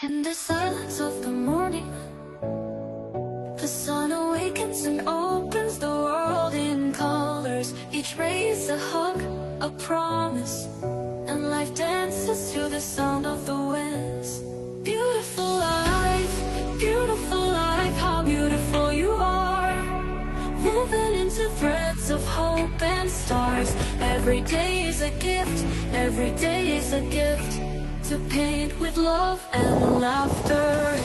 In the silence of the morning, the sun awakens and opens the world in colors. Each ray is a hug, a promise, and life dances to the sound of the winds. Beautiful life, how beautiful you are, woven into threads of hope and stars. Every day is a gift, every day is a gift, to paint with love and laughter.